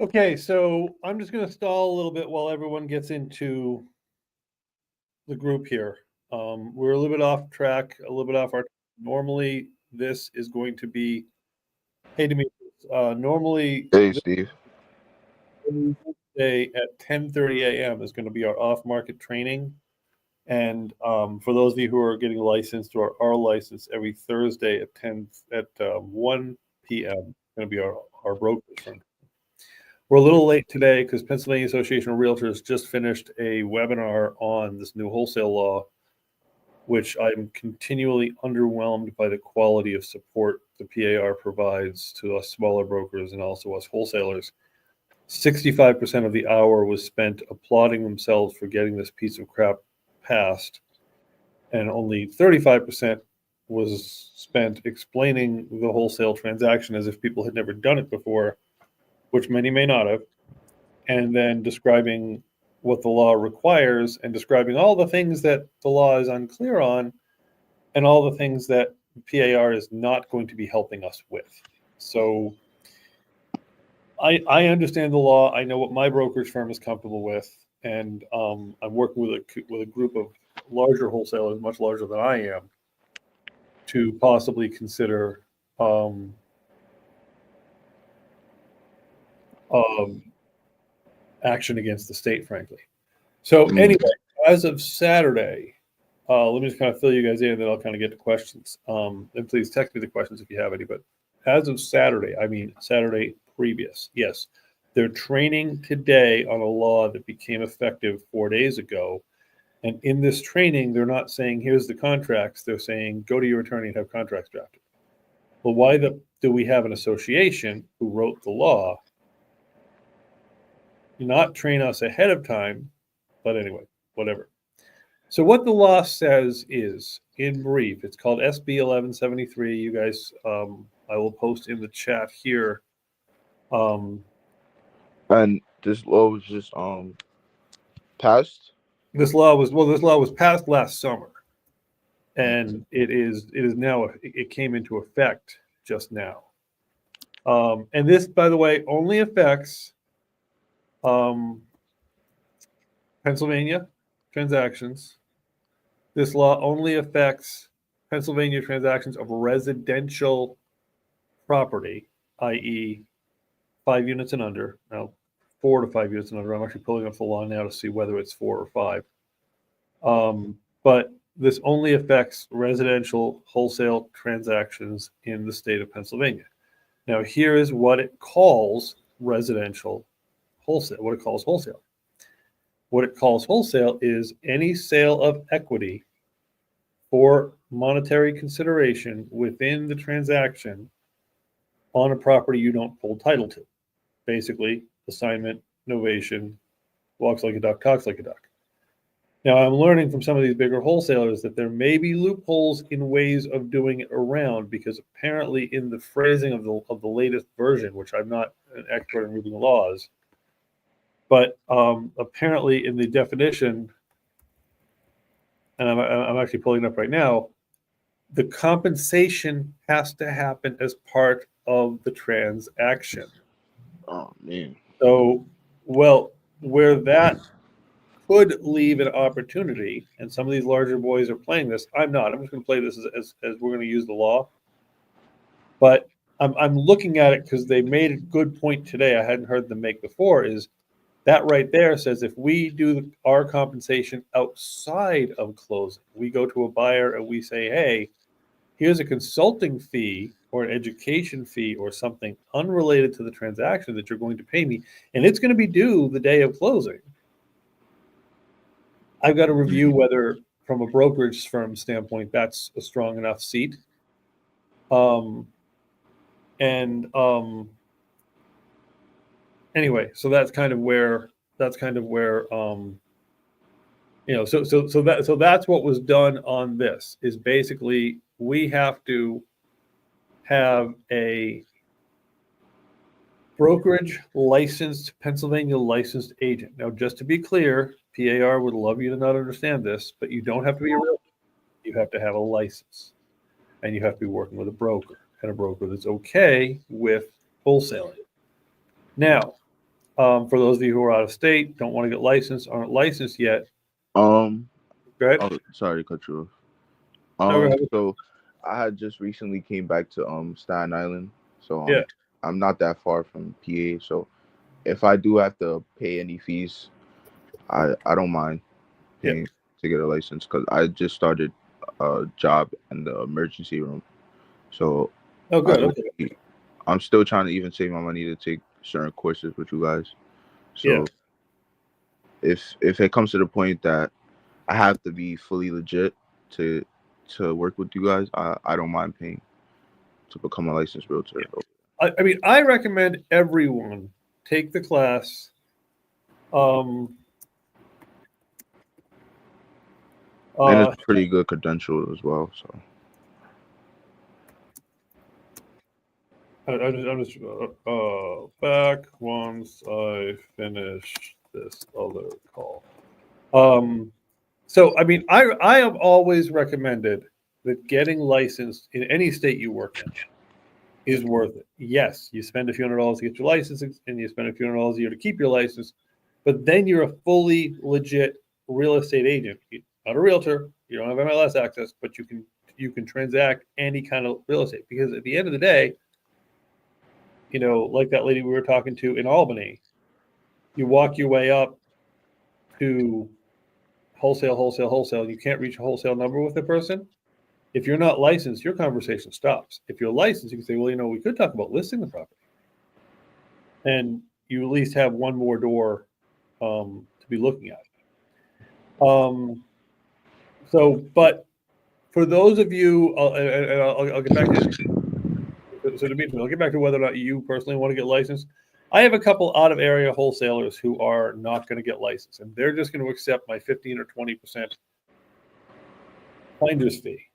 Okay, so I'm just going to stall a little bit while everyone gets into the group here. We're a little bit off track, a little bit off our. Normally, this is going to be. Hey, Demetrius. Normally, Hey, this Steve. day at 10:30 a.m. is going to be our off-market training, and for those of you who are getting licensed or are licensed, every Thursday at 1 p.m. going to be our brokerage firm. We're a little late today because Pennsylvania Association of Realtors just finished a webinar on this new wholesale law, which I'm continually underwhelmed by the quality of support the PAR provides to us smaller brokers and also us wholesalers. 65% of the hour was spent applauding themselves for getting this piece of crap passed, and only 35% was spent explaining the wholesale transaction as if people had never done it before, which many may not have, and then describing what the law requires and describing all the things that the law is unclear on and all the things that PAR is not going to be helping us with. So I understand the law. I know what my brokerage firm is comfortable with, and I'm working with a group of larger wholesalers, much larger than I am, to possibly consider action against the state, frankly. So anyway, as of Saturday, let me just kind of fill you guys in, then I'll kind of get to questions. And please text me the questions if you have any. But as of Saturday, I mean Saturday previous, yes, they're training today on a law that became effective 4 days ago. And in this training, they're not saying, here's the contracts. They're saying, go to your attorney and have contracts drafted. Well, why do we have an association who wrote the law not train us ahead of time? But anyway, whatever. So what the law says is, in brief, it's called SB 1173. You guys, I will post in the chat here. And this law was just passed. This law was passed last summer, and it is now, it came into effect just now. And this, by the way, only affects Pennsylvania transactions. This law only affects Pennsylvania transactions of residential property, i.e. 5 units and under. Now, 4 to 5 units and under. I'm actually pulling up the law now to see whether it's 4 or 5. But this only affects residential wholesale transactions in the state of Pennsylvania. Now, here is what it calls residential wholesale, what it calls wholesale. What it calls wholesale is any sale of equity for monetary consideration within the transaction on a property you don't hold title to. Basically, assignment, novation, walks like a duck, talks like a duck. Now, I'm learning from some of these bigger wholesalers that there may be loopholes in ways of doing it around, because apparently in the phrasing of the latest version, which I'm not an expert in reading laws, but apparently in the definition, and I'm actually pulling it up right now, the compensation has to happen as part of the transaction. Oh man. So, well, where that could leave an opportunity, and some of these larger boys are playing this. I'm not. I'm just going to play this as we're going to use the law. But I'm looking at it because they made a good point today I hadn't heard them make before, is that right there says if we do our compensation outside of closing, we go to a buyer and we say, hey, here's a consulting fee or an education fee or something unrelated to the transaction that you're going to pay me, and it's going to be due the day of closing. I've got to review whether, from a brokerage firm standpoint, that's a strong enough seat. Anyway, so that's kind of where so that's what was done on this, is basically we have to have a brokerage licensed, Pennsylvania licensed agent. Now, just to be clear, PAR would love you to not understand this, but you don't have to be a realtor. You have to have a license, and you have to be working with a broker, and a broker that's okay with wholesaling. Now, For those of you who are out of state, don't want to get licensed, aren't licensed yet. Um, Go ahead. oh, sorry to cut you No, go off. ahead. So I had just recently came back to Staten Island, so Yeah. I'm not that far from PA. So if I do have to pay any fees, I don't mind Yeah. paying to get a license because I just started a job in the emergency room. So Oh, I good. Okay. I'm still trying to even save my money to take certain courses with you guys. Yeah. So if it comes to the point that I have to be fully legit to work with you guys, I don't mind paying to become a licensed realtor. I mean, I recommend everyone take the class. Um, And it's uh, pretty good credential as well. So I'm just back once I finish this other call. So I mean, I have always recommended that getting licensed in any state you work in is worth it. Yes, you spend a few $100s to get your license, and you spend a few $100 a year to keep your license, but then you're a fully legit real estate agent. You're not a realtor. You don't have MLS access, but you can transact any kind of real estate, because at the end of the day, like that lady we were talking to in Albany, you walk your way up to wholesale, wholesale, wholesale. You can't reach a wholesale number with the person. If you're not licensed, your conversation stops. If you're licensed, you can say, well, we could talk about listing the property. And you at least have one more door to be looking at. But for those of you, and I'll get back to I'll get back to whether or not you personally want to get licensed. I have a couple out of area wholesalers who are not going to get licensed, and they're just going to accept my 15 or 20% finder's fee,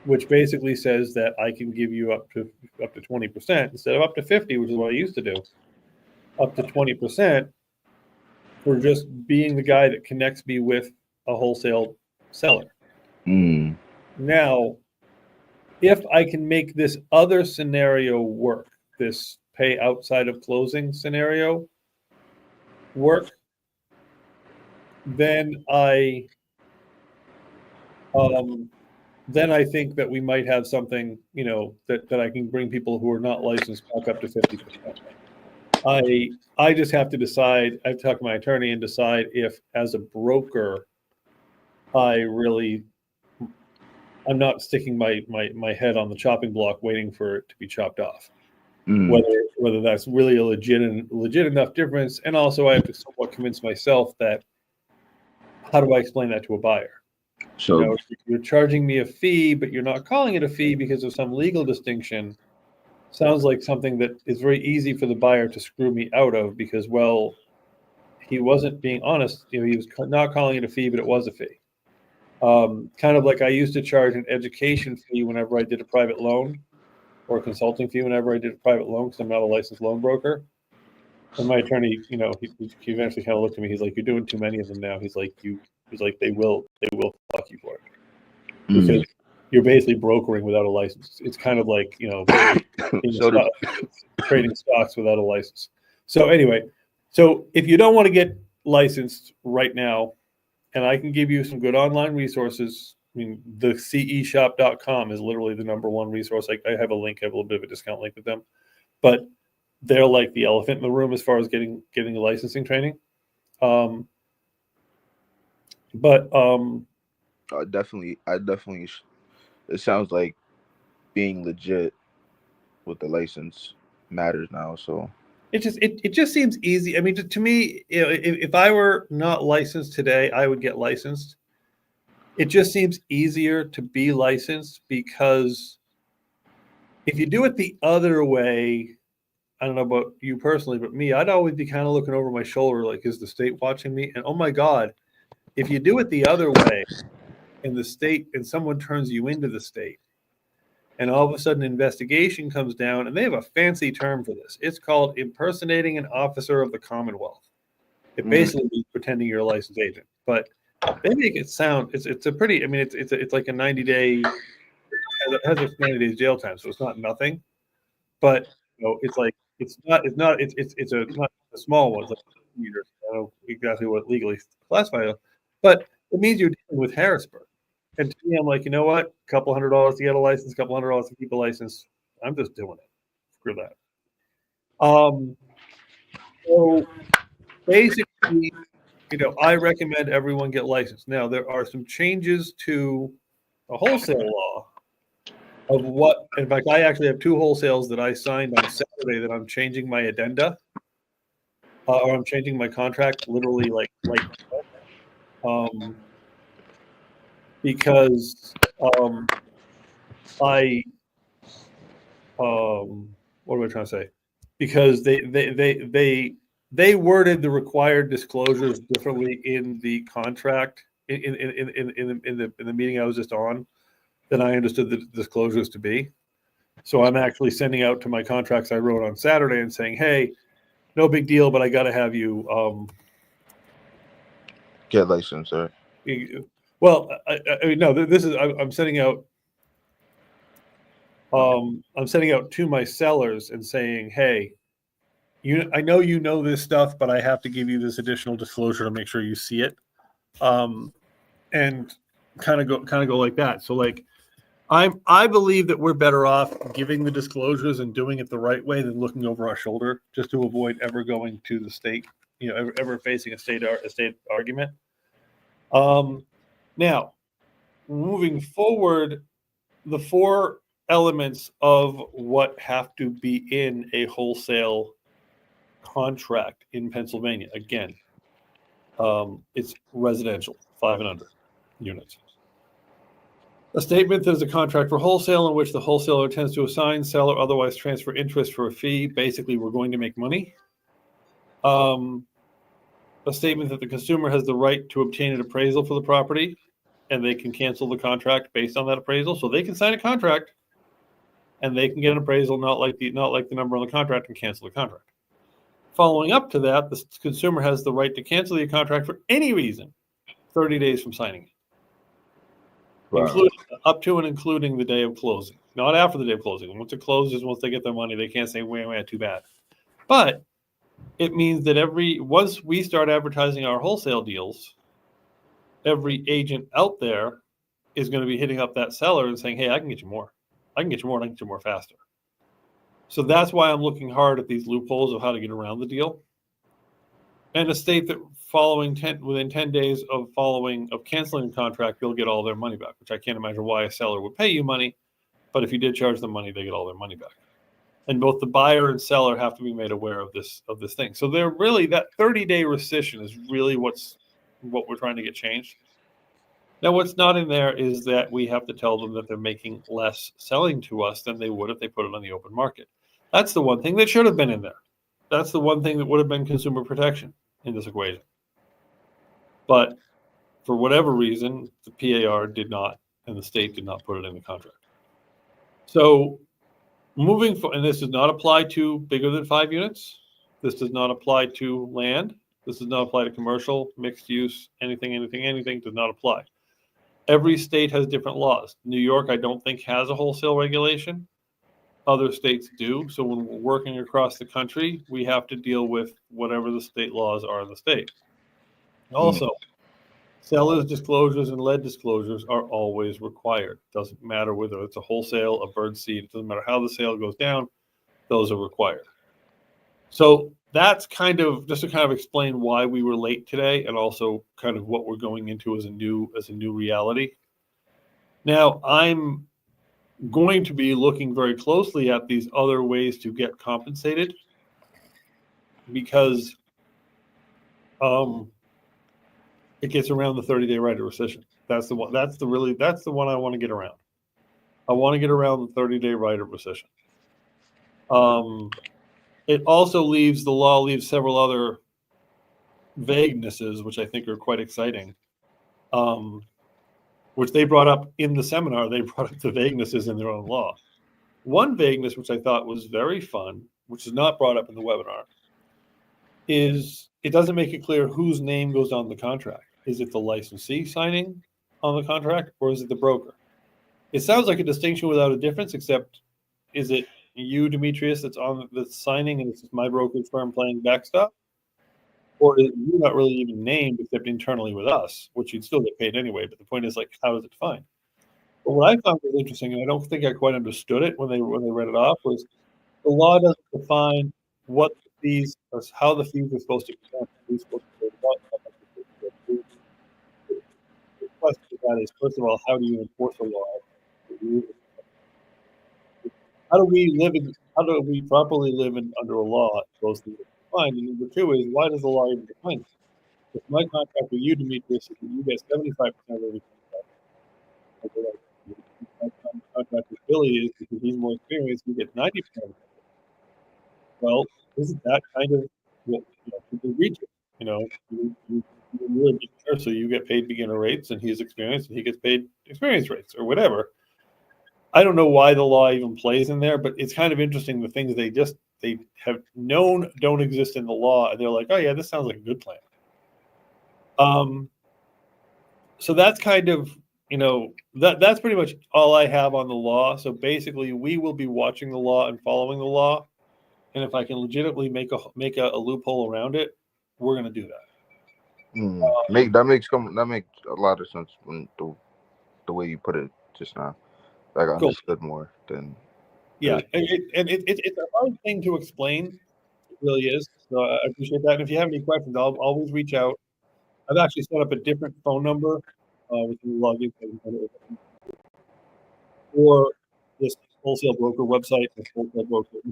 which basically says that I can give you up to 20% instead of up to 50, which is what I used to do. Up to 20% for just being the guy that connects me with a wholesale seller. Now, if I can make this other scenario work, this pay outside of closing scenario work, then I think that we might have something, that I can bring people who are not licensed back up to 50%. I just have to decide. I have to talk to my attorney and decide if, as a broker, I'm not sticking my head on the chopping block waiting for it to be chopped off. Whether that's really a legit enough difference, and also I have to somewhat convince myself that, how do I explain that to a buyer? So You're charging me a fee, but you're not calling it a fee because of some legal distinction. Sounds like something that is very easy for the buyer to screw me out of, because, well, he wasn't being honest. He was not calling it a fee, but it was a fee. Kind of like I used to charge an education fee whenever I did a private loan, or a consulting fee whenever I did a private loan, because I'm not a licensed loan broker. And my attorney, he eventually kind of looked at me. He's like, "You're doing too many of them now." He's like, "They will fuck you for it, because you're basically brokering without a license. It's kind of like, trading stocks without a license." So anyway, if you don't want to get licensed right now, and I can give you some good online resources. I mean, the ceshop.com is literally the number one resource. I have a link, I have a little bit of a discount link with them, but they're like the elephant in the room as far as getting licensing training. I definitely, it sounds like being legit with the license matters now. So it just seems easy. I mean, to me, if I were not licensed today, I would get licensed. It just seems easier to be licensed, because if you do it the other way, I don't know about you personally, but me, I'd always be kind of looking over my shoulder, like, is the state watching me? And oh my God, if you do it the other way in the state and someone turns you into the state, and all of a sudden investigation comes down, and they have a fancy term for this. It's called impersonating an officer of the Commonwealth. It basically means pretending you're a licensed agent, but they make it sound, it's a pretty, I mean, it's like a 90-day, it has a 90 days jail time, so it's not nothing, but it's like, not a small one. It's like meters. I don't know exactly what legally classified, but it means you're dealing with Harrisburg. And to me, I'm like, you know what? A couple $100 to get a license, a couple $100 to keep a license. I'm just doing it. Screw that. So basically, I recommend everyone get licensed. Now, there are some changes to the wholesale law of what, in fact, I actually have 2 wholesales that I signed on Saturday that I'm changing my addenda, or I'm changing my contract literally like because I what am I trying to say? Because they worded the required disclosures differently in the contract in the meeting I was just on than I understood the disclosures to be. So I'm actually sending out to my contracts I wrote on Saturday and saying, hey, no big deal, but I got to have you Get licensed, right? Well, I mean, no, this is I'm sending out. I'm sending out to my sellers and saying, hey, I know you know this stuff, but I have to give you this additional disclosure to make sure you see it, and kind of go like that. So like, I believe that we're better off giving the disclosures and doing it the right way than looking over our shoulder just to avoid ever going to the state, ever facing a state argument. Now, moving forward, the 4 elements of what have to be in a wholesale contract in Pennsylvania. Again, it's residential, 5 and under units. A statement that is a contract for wholesale in which the wholesaler intends to assign, sell, or otherwise transfer interest for a fee. Basically, we're going to make money. A statement that the consumer has the right to obtain an appraisal for the property, and they can cancel the contract based on that appraisal. So they can sign a contract, and they can get an appraisal not like the number on the contract and cancel the contract. Following up to that, the consumer has the right to cancel the contract for any reason, 30 days from signing it. Wow. Up to and including the day of closing, not after the day of closing. Once it closes, once they get their money, they can't say, wait, too bad. But it means that once we start advertising our wholesale deals, every agent out there is going to be hitting up that seller and saying, hey, I can get you more. I can get you more, and I can get you more faster. So that's why I'm looking hard at these loopholes of how to get around the deal. And a state that within 10 days of canceling the contract, they'll get all their money back, which I can't imagine why a seller would pay you money. But if you did charge them money, they get all their money back. And both the buyer and seller have to be made aware of this thing. So they're really, that 30-day rescission is really what we're trying to get changed. Now, what's not in there is that we have to tell them that they're making less selling to us than they would if they put it on the open market. That's the one thing that should have been in there. That's the one thing that would have been consumer protection in this equation. But for whatever reason, the PAR did not, and the state did not put it in the contract. So and this does not apply to bigger than 5 units. This does not apply to land. This does not apply to commercial, mixed use, anything does not apply. Every state has different laws. New York, I don't think, has a wholesale regulation. Other states do. So when we're working across the country, we have to deal with whatever the state laws are in the state. Also, sellers disclosures and lead disclosures are always required. Doesn't matter whether it's a wholesale, a bird seed. It doesn't matter how the sale goes down. Those are required. So that's kind of just to kind of explain why we were late today, and also kind of what we're going into as a new reality. Now, I'm going to be looking very closely at these other ways to get compensated, because it gets around the 30-day right of rescission. That's the one. That's the one I want to get around. I want to get around the 30-day right of rescission. It also the law leaves several other vaguenesses, which I think are quite exciting, which they brought up in the seminar. They brought up the vaguenesses in their own law. One vagueness, which I thought was very fun, which is not brought up in the webinar, is it doesn't make it clear whose name goes on the contract. Is it the licensee signing on the contract, or is it the broker? It sounds like a distinction without a difference, except is it you, Demetrius, that's signing, and it's just my brokerage firm playing backstop? Or is you not really even named except internally with us, which you'd still get paid anyway. But the point is, like, how is it defined? But what I found was interesting, and I don't think I quite understood it when they read it off, was the law doesn't define what the fees, or how the fees are supposed to count. Who's supposed to pay what, how much is supposed to be. The question of that is, first of all, how do you enforce a law? How do we properly live under a law? Those things are defined. And number two is, why does the law even define it? If my contract with you, Demetrius, is that you get 75% of everything. My contract with Billy is because he's more experienced, he gets 90%. Well, isn't that kind of what people reach it? You really be fair, so you get paid beginner rates, and he's experienced, and he gets paid experience rates, or whatever. I don't know why the law even plays in there, but it's kind of interesting the things they have known don't exist in the law, and they're like, oh yeah, this sounds like a good plan. So that's kind of that's pretty much all I have on the law. So basically, we will be watching the law and following the law, and if I can legitimately make a loophole around it, we're going to do that. That makes a lot of sense when the way you put it just now. Like I understood more than. Yeah, it's a hard thing to explain. It really is. So I appreciate that. And if you have any questions, I'll always reach out. I've actually set up a different phone number with the login or this wholesale broker website.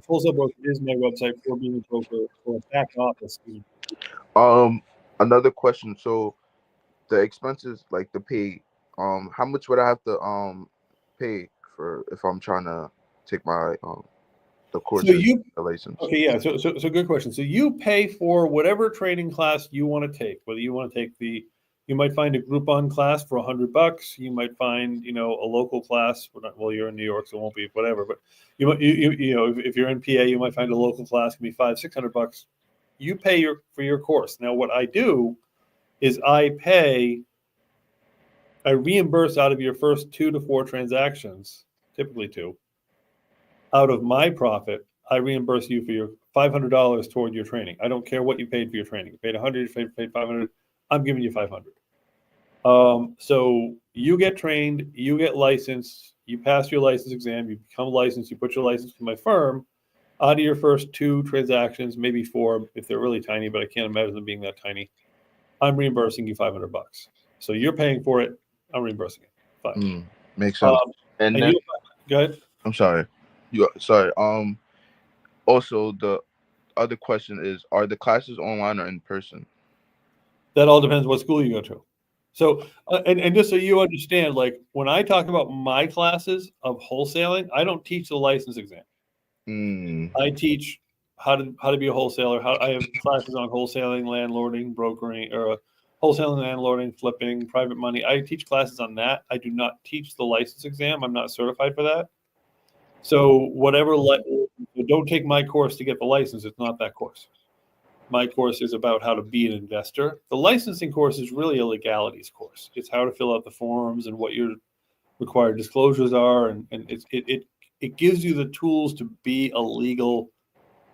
Wholesale broker is my website for being a broker for a back office. Another question. So the expenses, like the pay, how much would I have to pay for if I'm trying to take my the course, the license? Okay, yeah. So good question. So you pay for whatever training class you want to take. Whether you want to take you might find a Groupon class for $100. You might find a local class. Well, you're in New York, so it won't be whatever. But if you're in PA, you might find a local class can be $500-$600. You pay for your course. Now, what I do is I reimburse out of your first 2 to 4 transactions, typically 2. Out of my profit, I reimburse you for your $500 toward your training. I don't care what you paid for your training. You paid $100, you paid $500. I'm giving you $500. So you get trained, you get licensed, you pass your license exam, you become licensed, you put your license to my firm. Out of your first 2 transactions, maybe 4 if they're really tiny, but I can't imagine them being that tiny. I'm reimbursing you $500. So you're paying for it. I'm reimbursing it. Fine. Makes sense. And then, go ahead. I'm sorry. Sorry. Also, the other question is: are the classes online or in person? That all depends what school you go to. So, and just so you understand, like when I talk about my classes of wholesaling, I don't teach the license exam. I teach how to be a wholesaler. I have classes on wholesaling, landlording, brokering, or wholesaling, landlording, flipping, private money. I teach classes on that. I do not teach the license exam. I'm not certified for that. So don't take my course to get the license. It's not that course. My course is about how to be an investor. The licensing course is really a legalities course. It's how to fill out the forms and what your required disclosures are, and it gives you the tools to be a legal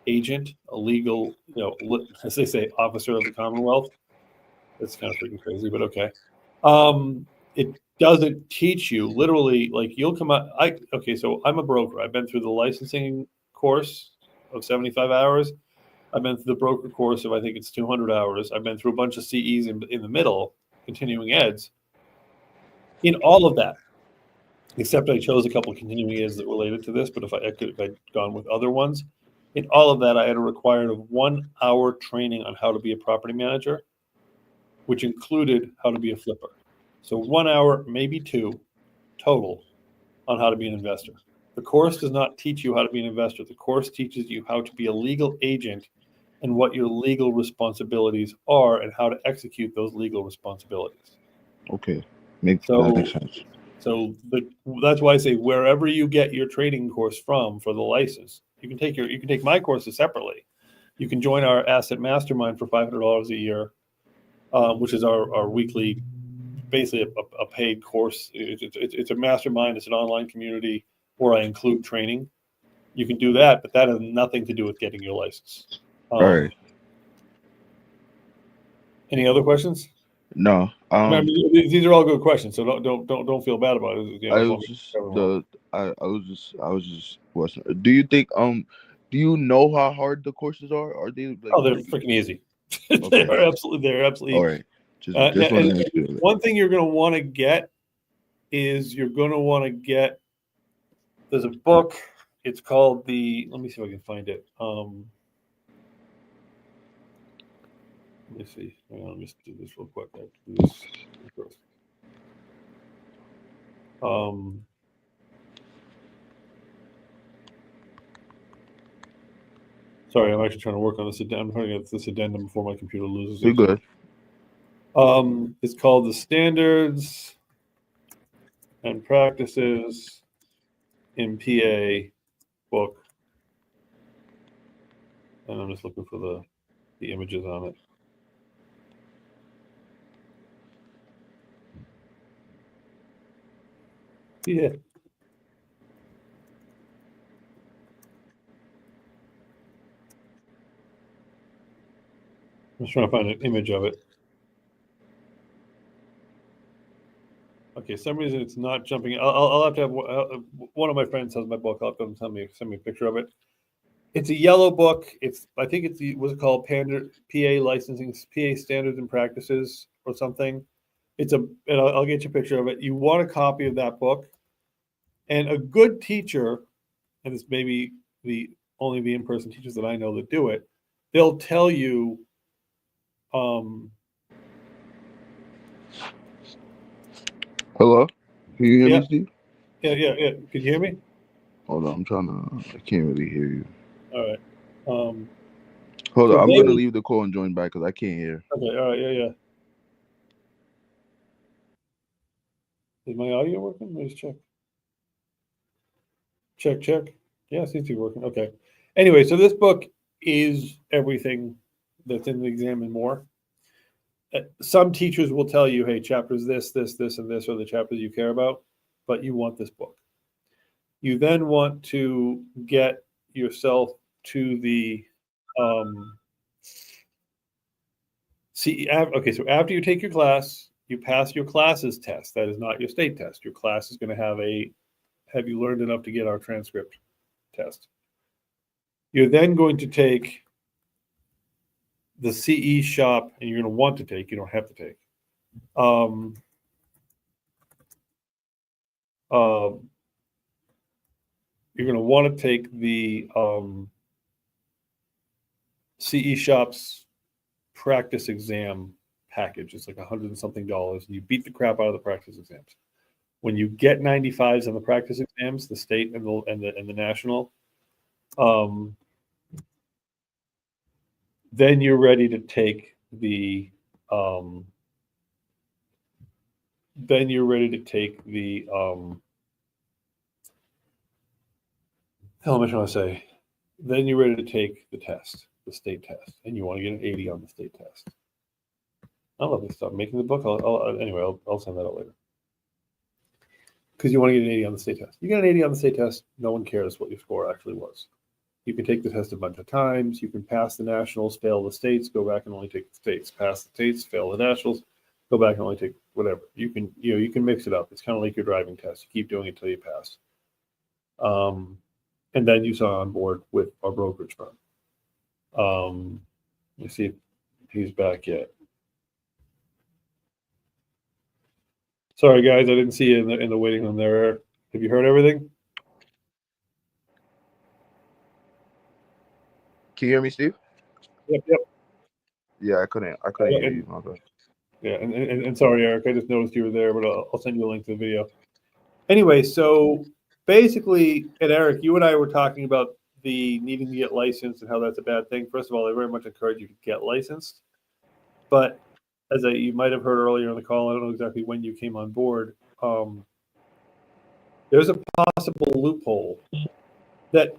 agent, a legal, as they say, officer of the Commonwealth. That's kind of freaking crazy, but okay. It doesn't teach you literally, like you'll come out. So I'm a broker. I've been through the licensing course of 75 hours. I've been through the broker course of, I think it's 200 hours. I've been through a bunch of CEs in the middle, continuing eds. In all of that, except I chose a couple of continuing eds that related to this, but if I'd gone with other ones, in all of that, I had a required of 1 hour training on how to be a property manager, which included how to be a flipper. So 1 hour, maybe 2 total on how to be an investor. The course does not teach you how to be an investor. The course teaches you how to be a legal agent and what your legal responsibilities are and how to execute those legal responsibilities. Okay, that makes sense. So that's why I say wherever you get your training course from for the license, you can take my courses separately. You can join our asset mastermind for $500 a year, which is our weekly, basically a paid course. It's a mastermind. It's an online community where I include training. You can do that, but that has nothing to do with getting your license. All right. Any other questions? No. I mean, these are all good questions, so don't feel bad about it. You know, I was just I was just wasn't. Do you think do you know how hard the courses are? Are they like? Oh, they're freaking easy. Okay. They're absolutely. All right. Just And want to make sure. one thing you're going to want to get is you're going to want to get. There's a book. It's called the. Let me see if I can find it. Let me see. Hang on, let me just do this real quick. I have to do this first. Sorry, I'm actually trying to work on this. I'm trying to get this addendum before my computer loses You're it. good. It's called the Standards and Practices in PA book, and I'm just looking for the images on it. Yeah. I'm just trying to find an image of it. Okay, some reason it's not jumping. I'll have to have one of my friends has my book. I'll have them send me a picture of it. It's a yellow book. I think it's what's it called, PA licensing, PA standards and practices or something. And I'll get you a picture of it. You want a copy of that book, and a good teacher, and it's maybe only the in-person teachers that I know that do it. They'll tell you. Hello? Can you hear me, Steve? Yeah. Can you hear me? Hold on, I can't really hear you. All right. Hold on, I'm gonna leave the call and join back because I can't hear. Okay, all right, yeah. Is my audio working? Let me just check. Check. Yeah, it seems to be working. Okay. Anyway, so this book is everything that's in the exam and more. Some teachers will tell you, hey, chapters this, and this are the chapters you care about, but you want this book. You then want to get yourself to the okay, so after you take your class, you pass your classes test. That is not your state test. Your class is going to have you learned enough to get our transcript test. You're then going to take the CE shop, and you're going to want to take, you don't have to take. You're going to want to take the CE shop's practice exam package. It's like $100 and something, and you beat the crap out of the practice exams. When you get 95s on the practice exams, the state and the national, then you're ready to take the how am I trying to say? Then you're ready to take the test, the state test, and you want to get an 80 on the state test. I'll let me stop making the book. I'll send that out later. Because you want to get an 80 on the state test. You get an 80 on the state test, no one cares what your score actually was. You can take the test a bunch of times. You can pass the nationals, fail the states, go back and only take the states. Pass the states, fail the nationals, go back and only take whatever. You can mix it up. It's kind of like your driving test. You keep doing it until you pass. And then you sign on board with our brokerage firm. Let me see if he's back yet. Sorry, guys, I didn't see you in the waiting room there. Have you heard everything? Can you hear me, Steve? Yep. Yeah, I couldn't hear you. My bad. Yeah, and sorry, Eric, I just noticed you were there, but I'll send you a link to the video. Anyway, so basically, and Eric, you and I were talking about the needing to get licensed and how that's a bad thing. First of all, I very much encourage you to get licensed. But as you might have heard earlier in the call, I don't know exactly when you came on board, there's a possible loophole that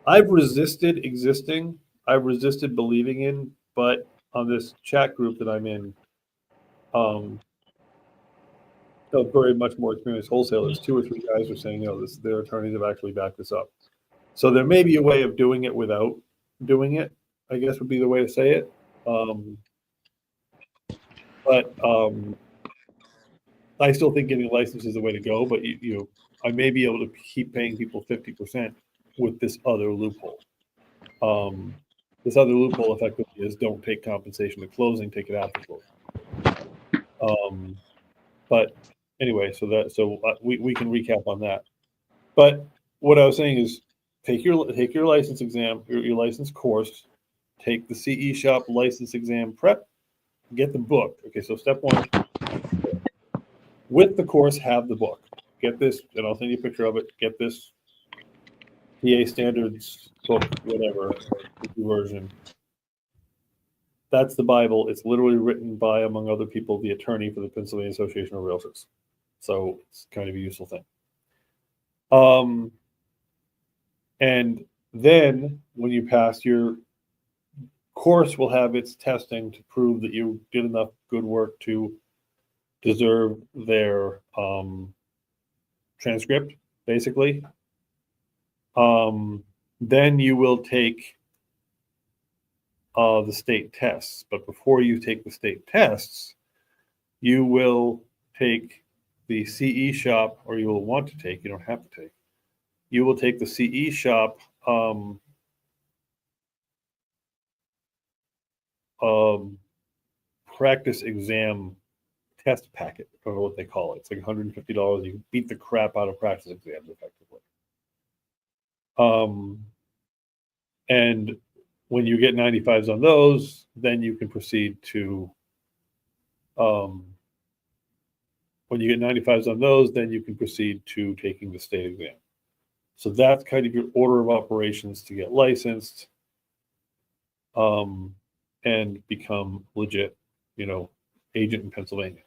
I've resisted believing in, but on this chat group that I'm in, very much more experienced wholesalers, 2 or 3 guys are saying, their attorneys have actually backed this up. So there may be a way of doing it without doing it, I guess would be the way to say it. But I still think getting a license is the way to go, but I may be able to keep paying people 50% with this other loophole. This other loophole effectively is don't take compensation at closing, take it after closing. But anyway, so we can recap on that. But what I was saying is take your license exam, your license course, take the CE Shop license exam prep, get the book. Okay, so step 1, with the course, have the book. Get this, and I'll send you a picture of it. Get this PA standards book, whatever version. That's the Bible. It's literally written by, among other people, the attorney for the Pennsylvania Association of Realtors. So it's kind of a useful thing. And then when you pass, your course will have its testing to prove that you did enough good work to deserve their transcript, basically. Then you will take the state tests. But before you take the state tests, you will take the CE Shop, or you will want to take, you don't have to take, you will take the CE Shop practice exam test packet, or what they call it. It's like $150. You can beat the crap out of practice exams effectively. And when you get 95s on those, then you can proceed to when you get 95s on those, then you can proceed to taking the state exam. So that's kind of your order of operations to get licensed and become legit, agent in Pennsylvania.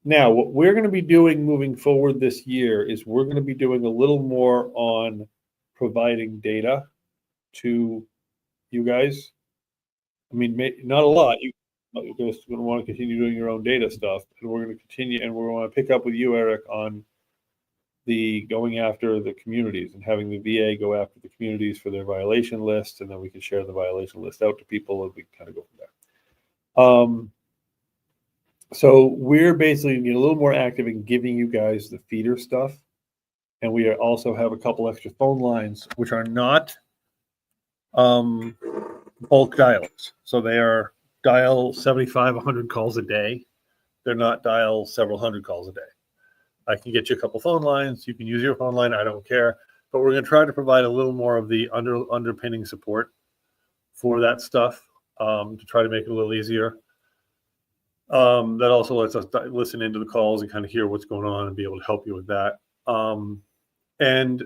Now, what we're going to be doing moving forward this year is we're going to be doing a little more on providing data to you guys. I mean, not a lot. You're just going to want to continue doing your own data stuff, and we're going to continue, and we're going to pick up with you, Eric, on the going after the communities and having the VA go after the communities for their violation list, and then we can share the violation list out to people, and we kind of go from there. So we're basically getting a little more active in giving you guys the feeder stuff, and we also have a couple extra phone lines, which are not bulk dials. So they are dial 75, 100 calls a day. They're not dial several hundred calls a day. I can get you a couple phone lines. You can use your phone line. I don't care. But we're going to try to provide a little more of the underpinning support for that stuff to try to make it a little easier. That also lets us listen into the calls and kind of hear what's going on and be able to help you with that. And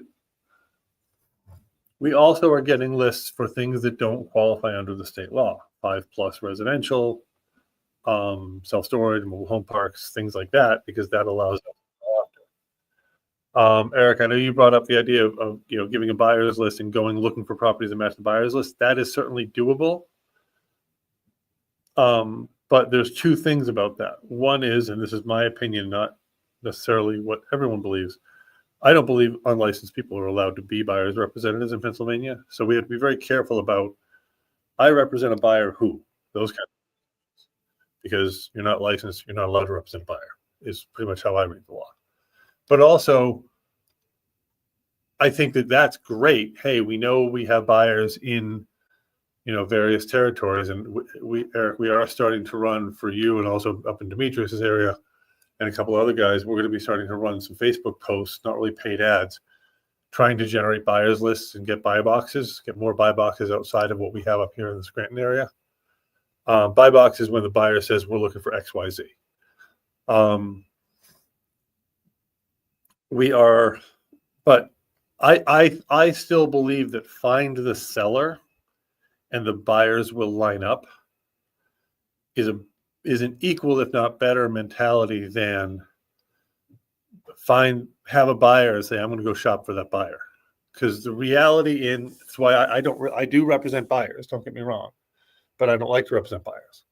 we also are getting lists for things that don't qualify under the state law, 5+ residential, self-storage, mobile home parks, things like that, because that allows us to go after. Eric, I know you brought up the idea of giving a buyer's list and going looking for properties that match the buyer's list. That is certainly doable. But there's 2 things about that. One is, and this is my opinion, not necessarily what everyone believes, I don't believe unlicensed people are allowed to be buyer's representatives in Pennsylvania. So we have to be very careful about, I represent a buyer who, those kind of things. Because you're not licensed, you're not allowed to represent a buyer, is pretty much how I read the law. But also, I think that that's great. Hey, we know we have buyers in various territories, and Eric, we are starting to run for you, and also up in Demetrius's area and a couple of other guys. We're going to be starting to run some Facebook posts, not really paid ads, trying to generate buyers lists and get buy boxes, get more buy boxes outside of what we have up here in the Scranton area. Buy box is when the buyer says we're looking for XYZ. We are, but I still believe that find the seller and the buyers will line up is an equal, if not better, mentality than have a buyer and say, I'm going to go shop for that buyer. Because the reality that's why I do represent buyers, don't get me wrong, but I don't like to represent buyers.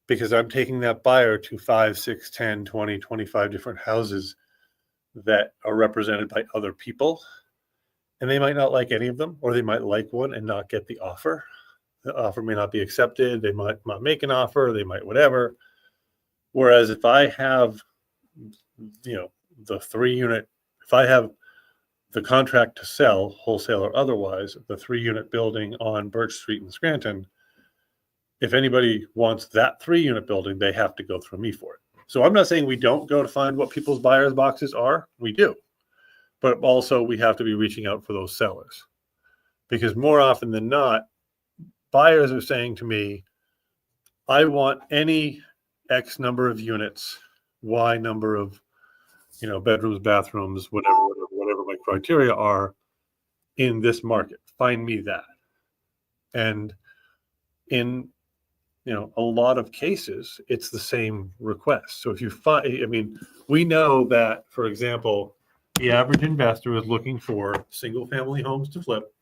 because I'm taking that buyer to 5, 6, 10, 20, 25 different houses that are represented by other people. And they might not like any of them, or they might like one and not get the offer. The offer may not be accepted. They might not make an offer. They might whatever. Whereas if I have, the 3-unit, if I have the contract to sell, wholesale or otherwise, the 3-unit building on Birch Street in Scranton, if anybody wants that 3-unit building, they have to go through me for it. So I'm not saying we don't go to find what people's buyers boxes are. We do. But also we have to be reaching out for those sellers, because more often than not, buyers are saying to me, I want any X number of units, Y number of, bedrooms, bathrooms, whatever my criteria are in this market. Find me that. And in, a lot of cases, it's the same request. So if you find, we know that, for example, the average investor is looking for single family homes to flip.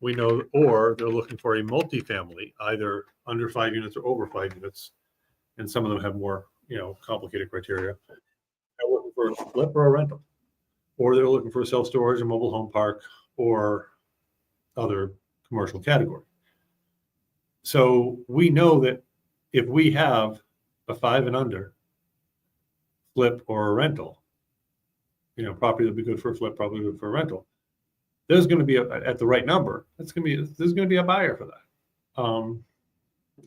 We know, or they're looking for a multifamily, either under 5 units or over 5 units. And some of them have more, complicated criteria. They're looking for a flip or a rental, or they're looking for a self-storage, a mobile home park, or other commercial category. So we know that if we have a 5 and under flip or a rental, property that'd be good for a flip, probably good for a rental, there's going to be at the right number. There's going to be a buyer for that.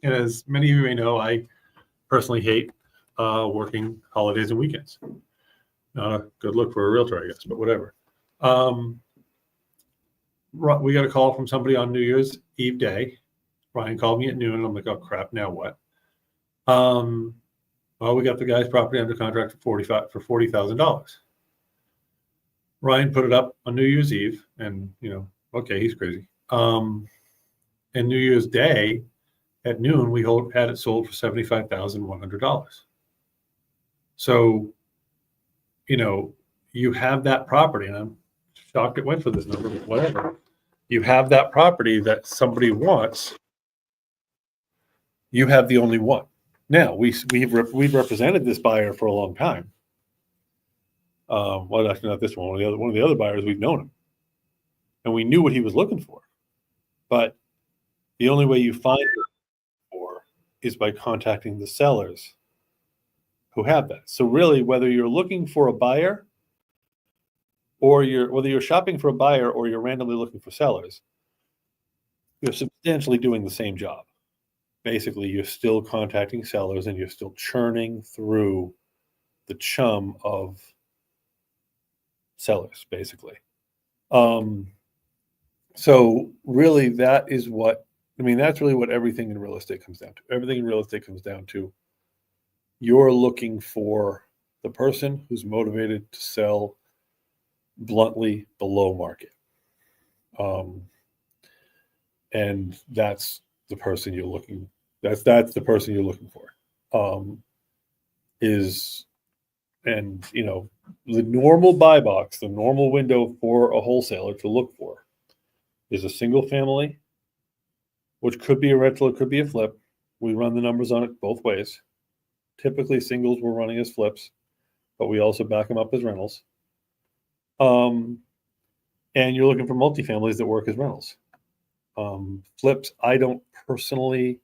And as many of you may know, I personally hate working holidays and weekends. Not a good look for a realtor, I guess, but whatever. We got a call from somebody on New Year's Eve day. Ryan called me at noon, and I'm like, oh crap, now what? Well, we got the guy's property under contract for $40,000. Ryan put it up on New Year's Eve, and okay, he's crazy. And New Year's Day at noon, we had it sold for $75,100. So, you have that property, and I'm shocked it went for this number, but whatever. You have that property that somebody wants. You have the only one. Now we've represented this buyer for a long time. Well, actually not this one. One of the other buyers, we've known him, and we knew what he was looking for. But the only way you find it for is by contacting the sellers who have that. So really, whether you're looking for a buyer, or whether you're shopping for a buyer, or you're randomly looking for sellers, you're substantially doing the same job. Basically, you're still contacting sellers, and you're still churning through the chum of sellers, basically. So really, that's really what everything in real estate comes down to. Everything in real estate comes down to you're looking for the person who's motivated to sell bluntly below market. And that's the person you're looking. That's the person you're looking for. The normal buy box, the normal window for a wholesaler to look for is a single family, which could be a rental, it could be a flip. We run the numbers on it both ways. Typically, singles we're running as flips, but we also back them up as rentals. And you're looking for multifamilies that work as rentals. Flips, I don't personally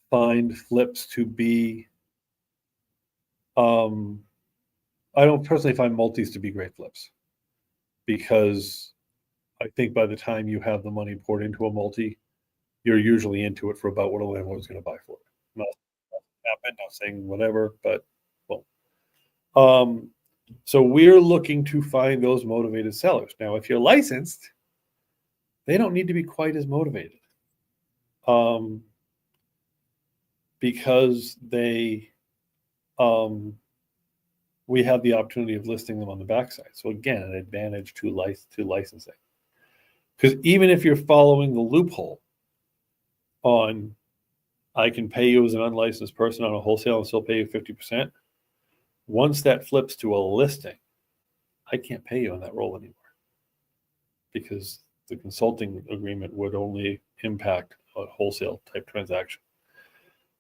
find flips to be. I don't personally find multis to be great flips, because I think by the time you have the money poured into a multi, you're usually into it for about what a landlord is going to buy for it. Not saying whatever, but well. So we're looking to find those motivated sellers. Now, if you're licensed, they don't need to be quite as motivated, because we have the opportunity of listing them on the backside. So again, an advantage to licensing. Because even if you're following the loophole on, I can pay you as an unlicensed person on a wholesale and still pay you 50%. Once that flips to a listing, I can't pay you on that roll anymore, because the consulting agreement would only impact a wholesale type transaction.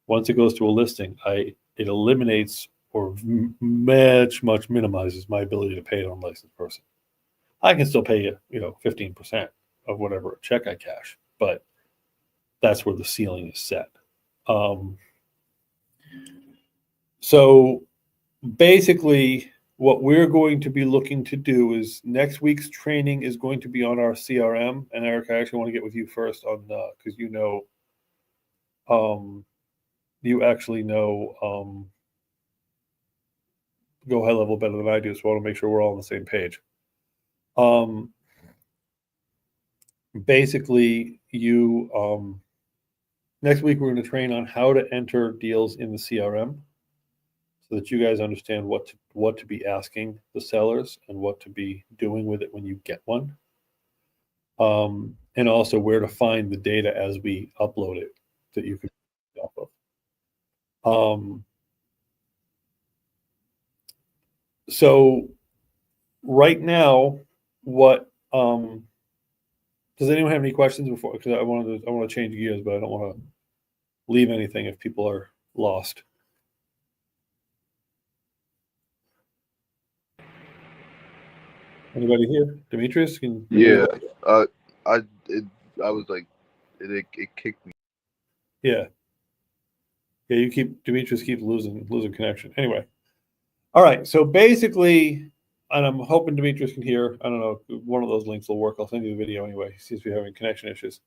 Once it goes to a listing, it eliminates or much minimizes my ability to pay an unlicensed person. I can still pay you, 15% of whatever check I cash, but that's where the ceiling is set. So basically, what we're going to be looking to do is next week's training is going to be on our CRM. And Eric, I actually want to get with you first on because you actually know Go High Level better than I do, so I want to make sure we're all on the same page. Basically, next week we're going to train on how to enter deals in the CRM, so that you guys understand what to be asking the sellers and what to be doing with it when you get one, and also where to find the data as we upload it that you can off of. So right now, what does anyone have any questions before? Because I want to change gears, but I don't want to leave anything if people are lost. Anybody here? Demetrius? Yeah. I was like, it kicked me. Yeah. Yeah, Demetrius keeps losing connection. Anyway. All right. So basically, and I'm hoping Demetrius can hear. I don't know if one of those links will work. I'll send you the video anyway. He seems to be having connection issues.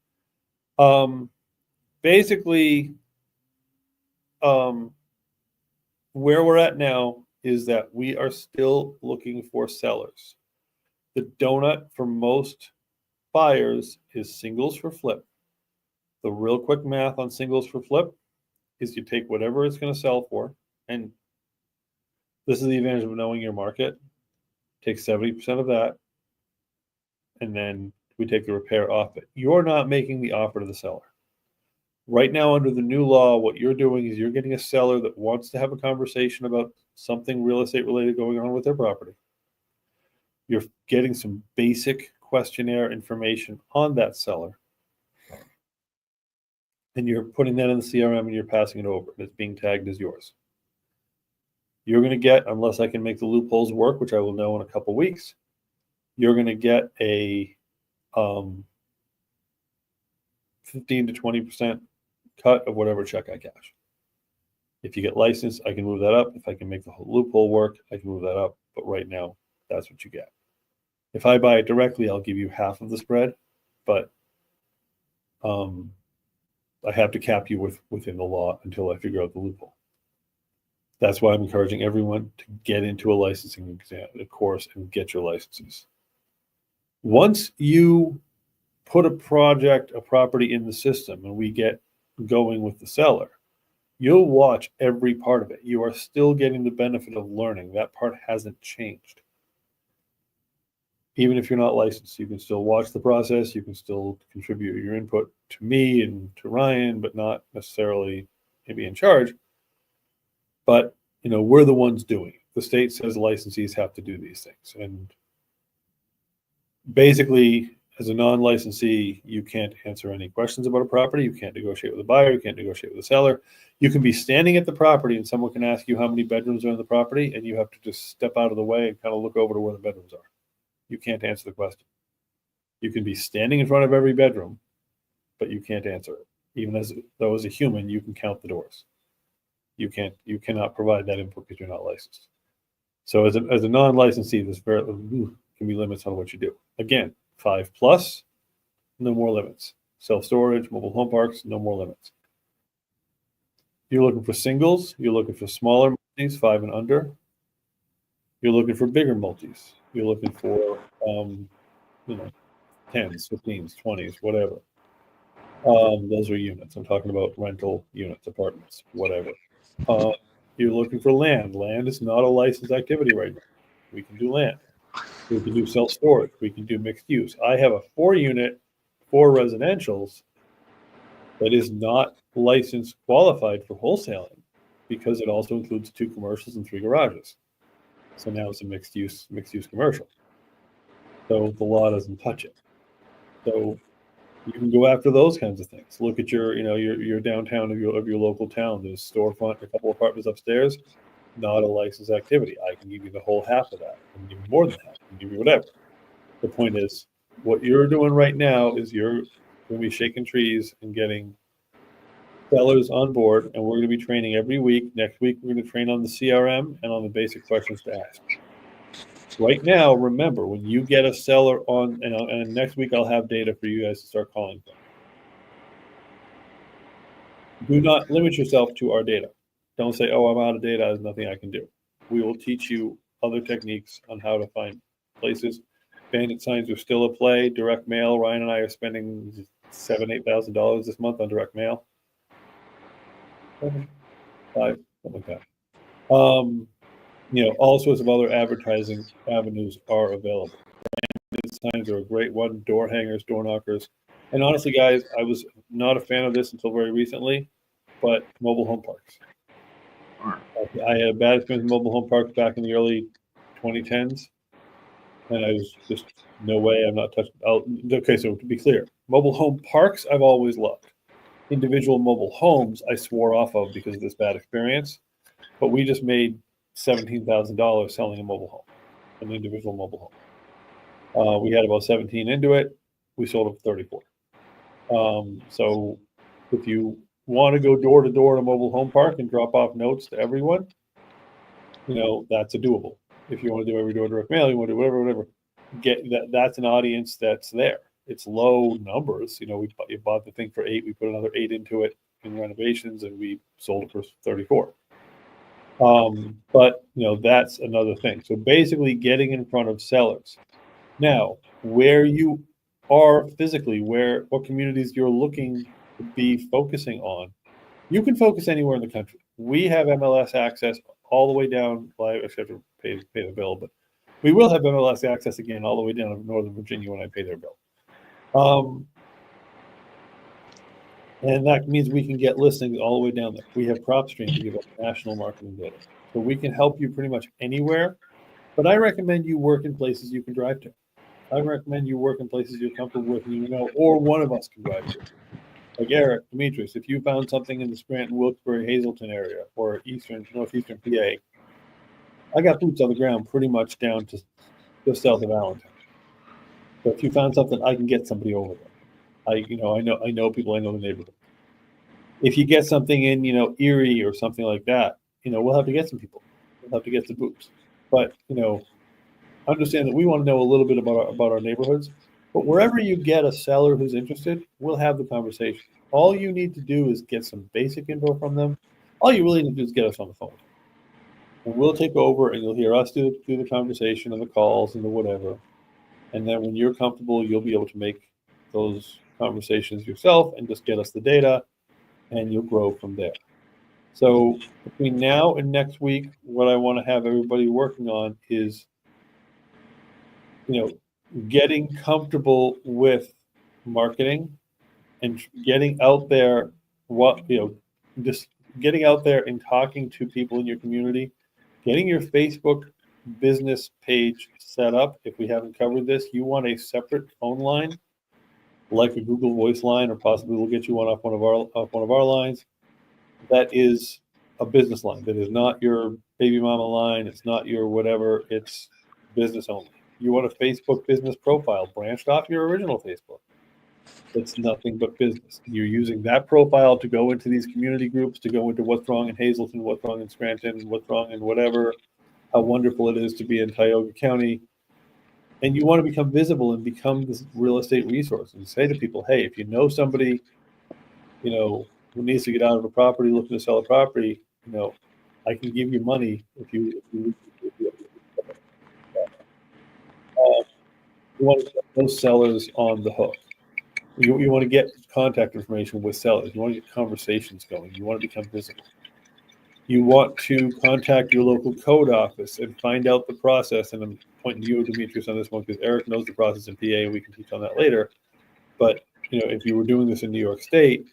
Basically, where we're at now is that we are still looking for sellers. The donut for most buyers is singles for flip. The real quick math on singles for flip is you take whatever it's going to sell for, and this is the advantage of knowing your market. Take 70% of that, and then we take the repair off it. You're not making the offer to the seller. Right now, under the new law, what you're doing is you're getting a seller that wants to have a conversation about something real estate related going on with their property. You're getting some basic questionnaire information on that seller, and you're putting that in the CRM and you're passing it over. It's being tagged as yours. You're going to get, unless I can make the loopholes work, which I will know in a couple weeks, you're going to get a 15 to 20% cut of whatever check I cash. If you get licensed, I can move that up. If I can make the whole loophole work, I can move that up. But right now, that's what you get. If I buy it directly, I'll give you half of the spread, but I have to cap you within the law until I figure out the loophole. That's why I'm encouraging everyone to get into a licensing exam, a course, and get your licenses. Once you put a property in the system, and we get going with the seller, you'll watch every part of it. You are still getting the benefit of learning. That part hasn't changed. Even if you're not licensed, you can still watch the process. You can still contribute your input to me and to Ryan, but not necessarily maybe in charge. But, we're the ones doing it. The state says licensees have to do these things. And basically, as a non-licensee, you can't answer any questions about a property. You can't negotiate with a buyer. You can't negotiate with a seller. You can be standing at the property and someone can ask you how many bedrooms are in the property, and you have to just step out of the way and kind of look over to where the bedrooms are. You can't answer the question. You can be standing in front of every bedroom, but you can't answer it. Even though as a human, you can count the doors. You cannot provide that input because you're not licensed. So as a non-licensee, there's can be limits on what you do. Again, 5+, no more limits. Self-storage, mobile home parks, no more limits. You're looking for singles. You're looking for smaller multis, 5 and under. You're looking for bigger multis. You're looking for 10s, 15s, 20s, whatever. Those are units. I'm talking about rental units, apartments, whatever. You're looking for land. Land is not a licensed activity right now. We can do land. We can do self-storage. We can do mixed use. I have a 4-unit, 4 residentials that is not licensed qualified for wholesaling because it also includes 2 commercials and 3 garages. So now it's a mixed use commercial. So the law doesn't touch it. So You can go after those kinds of things. Look at your downtown of your local town. There's storefront, a couple apartments upstairs, not a licensed activity. I can give you the whole half of that. I can give you more than that. I can give you whatever. The point is, what you're doing right now is you're going to be shaking trees and getting sellers on board, and we're going to be training every week. Next week, we're going to train on the CRM and on the basic questions to ask. Right now, remember, when you get a seller on, and next week I'll have data for you guys to start calling from. Do not limit yourself to our data. Don't say, oh, I'm out of data, there's nothing I can do. We will teach you other techniques on how to find places. Bandit signs are still a play. Direct mail, Ryan and I are spending $7,000-8,000 this month on direct mail. 5, something like that. All sorts of other advertising avenues are available. Bandit signs are a great one. Door hangers, door knockers. And honestly, guys, I was not a fan of this until very recently, but mobile home parks. I had a bad experience with mobile home parks back in the early 2010s. And I was just, no way, I'm not touching. Okay, so to be clear, mobile home parks I've always loved. Individual mobile homes I swore off of because of this bad experience. But we just made $17,000 selling a mobile home, an individual mobile home. We had about 17 into it. We sold it for 34. So if you want to go door to door in a mobile home park and drop off notes to everyone, that's a doable. If you want to do every door direct mail, you want to do whatever, get that. That's an audience that's there. It's low numbers. We bought the thing for 8. We put another 8 into it in renovations, and we sold it for 34. But that's another thing. So basically, getting in front of sellers. Now, where you are physically, what communities you're looking to be focusing on, you can focus anywhere in the country. We have MLS access all the way down. Well, I actually have to pay the bill, but we will have MLS access again all the way down to Northern Virginia when I pay their bill. And that means we can get listings all the way down there. We have PropStream to give us national marketing data. So we can help you pretty much anywhere, but I recommend you work in places you can drive to. I recommend you work in places you're comfortable with, or one of us can drive to. Like Eric, Demetrius, if you found something in the Scranton, Wilkes-Barre, Hazleton area, or northeastern PA, I got boots on the ground pretty much down to just south of Allentown. So if you found something, I can get somebody over there. I know people, I know the neighborhood. If you get something in, Erie or something like that, we'll have to get some people. We'll have to get some boots. But, understand that we want to know a little bit about our neighborhoods. But wherever you get a seller who's interested, we'll have the conversation. All you need to do is get some basic info from them. All you really need to do is get us on the phone. And we'll take over, and you'll hear us do the conversation and the calls and the whatever. And then when you're comfortable, you'll be able to make those conversations yourself and just get us the data, and you'll grow from there. So between now and next week, what I want to have everybody working on is, getting comfortable with marketing and getting out there, just getting out there and talking to people in your community, getting your Facebook business page set up. If we haven't covered this, you want a separate phone line, like a Google Voice line, or possibly we'll get you one off one of our lines. That is a business line. That is not your baby mama line. It's not your whatever. It's business only. You want a Facebook business profile branched off your original Facebook. It's nothing but business. You're using that profile to go into these community groups, to go into what's wrong in Hazleton, what's wrong in Scranton, what's wrong in whatever, how wonderful it is to be in Tioga County. And you want to become visible and become this real estate resource and say to people, hey, if you know somebody, who needs to get out of a property, looking to sell a property, I can give you money if you want to get those sellers on the hook. You want to get contact information with sellers. You want to get conversations going. You want to become visible. You want to contact your local code office and find out the process. And I'm pointing to you, Demetrius, on this one because Eric knows the process in PA, and we can teach on that later. But if you were doing this in New York State,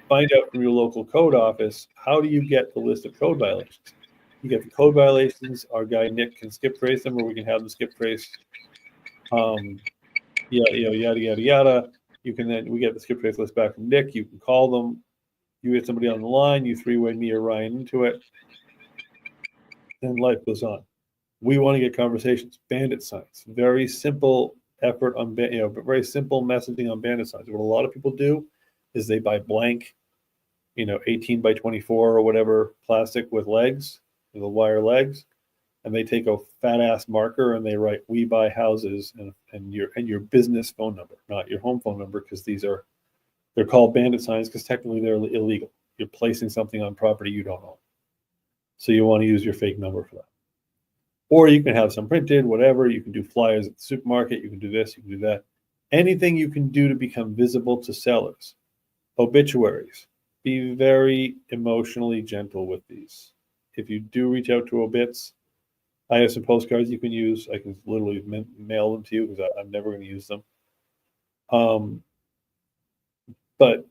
find out from your local code office, how do you get the list of code violations? You get the code violations. Our guy Nick can skip trace them, or we can have them skip trace. Yada yada yada. we get the skip trace list back from Nick. You can call them. You get somebody on the line. You three-way me or Ryan into it, and life goes on. We want to get conversations. Bandit signs. Very simple effort on very simple messaging on bandit signs. What a lot of people do is they buy blank, 18 by 24 or whatever plastic with legs, the wire legs, and they take a fat ass marker and they write "We buy houses" and your business phone number, not your home phone number, because they're called bandit signs because technically they're illegal. You're placing something on property you don't own, so you want to use your fake number for that. Or you can have some printed, whatever. You can do flyers at the supermarket. You can do this. You can do that. Anything you can do to become visible to sellers. Obituaries. Be very emotionally gentle with these. If you do reach out to obits, I have some postcards you can use. I can literally mail them to you because I'm never going to use them. But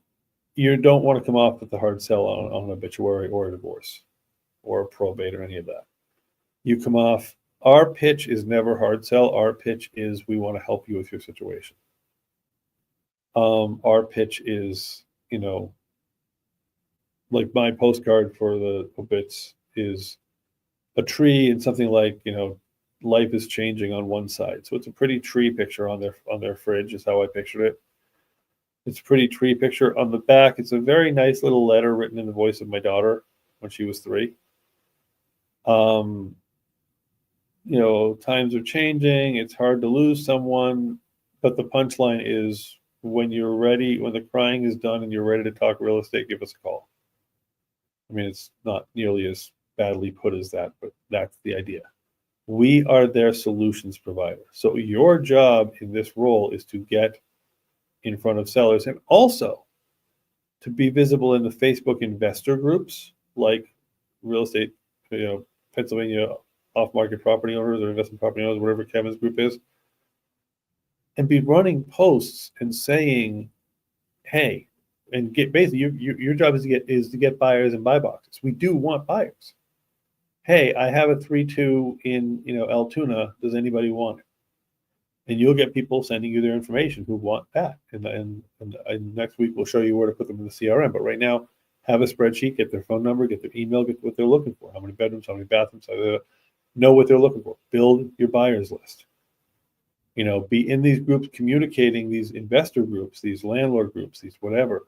you don't want to come off with the hard sell on an obituary or a divorce or a probate or any of that. You come off, our pitch is never hard sell. Our pitch is we want to help you with your situation. Our pitch is, like my postcard for the obits is a tree and something like, life is changing on one side. So it's a pretty tree picture on their fridge is how I pictured it. It's a pretty tree picture. On the back, it's a very nice little letter written in the voice of my daughter when she was 3. Times are changing. It's hard to lose someone. But the punchline is when you're ready, when the crying is done and you're ready to talk real estate, give us a call. I mean, it's not nearly as badly put as that, but that's the idea. We are their solutions provider. So your job in this role is to get in front of sellers and also to be visible in the Facebook investor groups like real estate, Pennsylvania off-market property owners or investment property owners, whatever Kevin's group is, and be running posts and saying, hey, and get basically your job is to get buyers and buy boxes. We do want buyers. Hey, I have a 3-2 in Altoona. Does anybody want it? And you'll get people sending you their information who want that. And next week we'll show you where to put them in the CRM. But right now, have a spreadsheet, get their phone number, get their email, get what they're looking for. How many bedrooms, how many bathrooms, know what they're looking for. Build your buyers list. Be in these groups, communicating, these investor groups, these landlord groups, these whatever,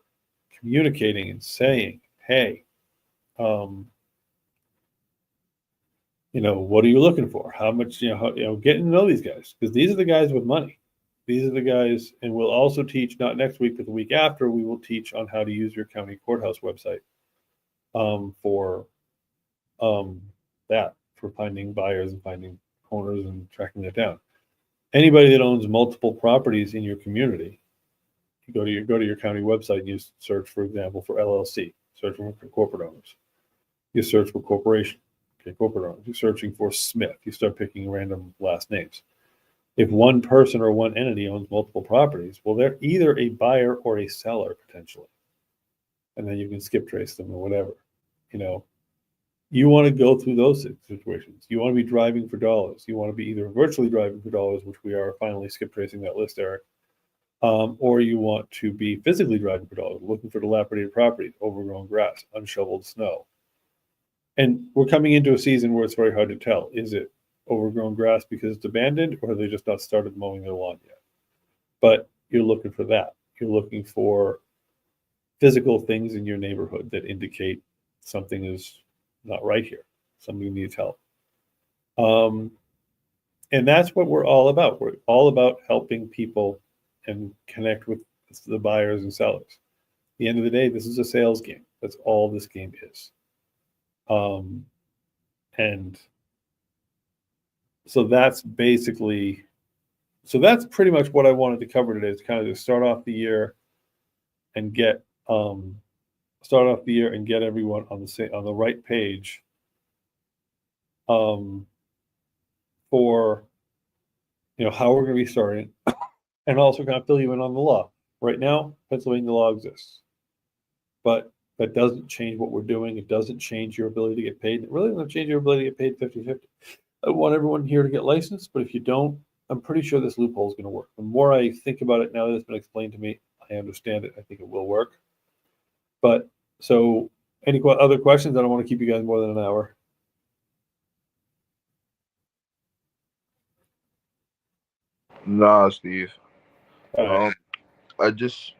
communicating and saying, hey, what are you looking for? How much, getting to know these guys, because these are the guys with money. These are the guys, and we'll also teach, not next week, but the week after, we will teach on how to use your county courthouse website for finding buyers and finding owners and tracking that down. Anybody that owns multiple properties in your community, you go to your county website and you search, for example, for LLC, search for corporate owners. You search for corporation, corporate owners. You're searching for Smith. You start picking random last names. If one person or one entity owns multiple properties, well, they're either a buyer or a seller potentially. And then you can skip trace them or whatever. You want to go through those situations. You want to be driving for dollars. You want to be either virtually driving for dollars, which we are finally skip tracing that list, Eric, or you want to be physically driving for dollars, looking for dilapidated properties, overgrown grass, unshoveled snow. And we're coming into a season where it's very hard to tell. Is it overgrown grass because it's abandoned, or have they just not started mowing their lawn yet? But you're looking for that. You're looking for physical things in your neighborhood that indicate something is not right here. Somebody needs help. And that's what we're all about. We're all about helping people and connect with the buyers and sellers. At the end of the day, this is a sales game. That's all this game is. And so that's pretty much what I wanted to cover today. Is kind of to start off the year and get everyone on the right page for how we're going to be starting, and also kind of fill you in on the law. Right now, Pennsylvania law exists, but that doesn't change what we're doing. It doesn't change your ability to get paid. It really doesn't change your ability to get paid 50-50. I want everyone here to get licensed, but if you don't, I'm pretty sure this loophole is going to work. The more I think about it now that it's been explained to me, I understand it. I think it will work. But so, any other questions? I don't want to keep you guys more than an hour. Nah, Steve. All right. I just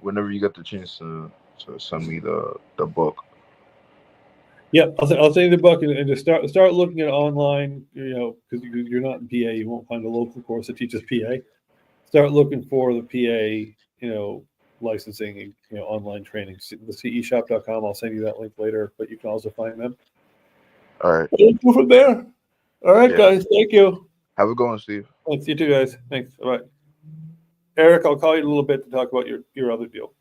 whenever you get the chance to send me the book. Yeah, I'll send you the book and just start looking at online. Because you're not in PA, you won't find a local course that teaches PA. Start looking for the PA, licensing and online training. The ceshop.com. I'll send you that link later, but you can also find them. All right. We'll go from there. All right, Yeah. guys. Thank you. Have a good one, Steve. Thanks. You too, guys. Thanks. All right. Eric, I'll call you in a little bit to talk about your other deal.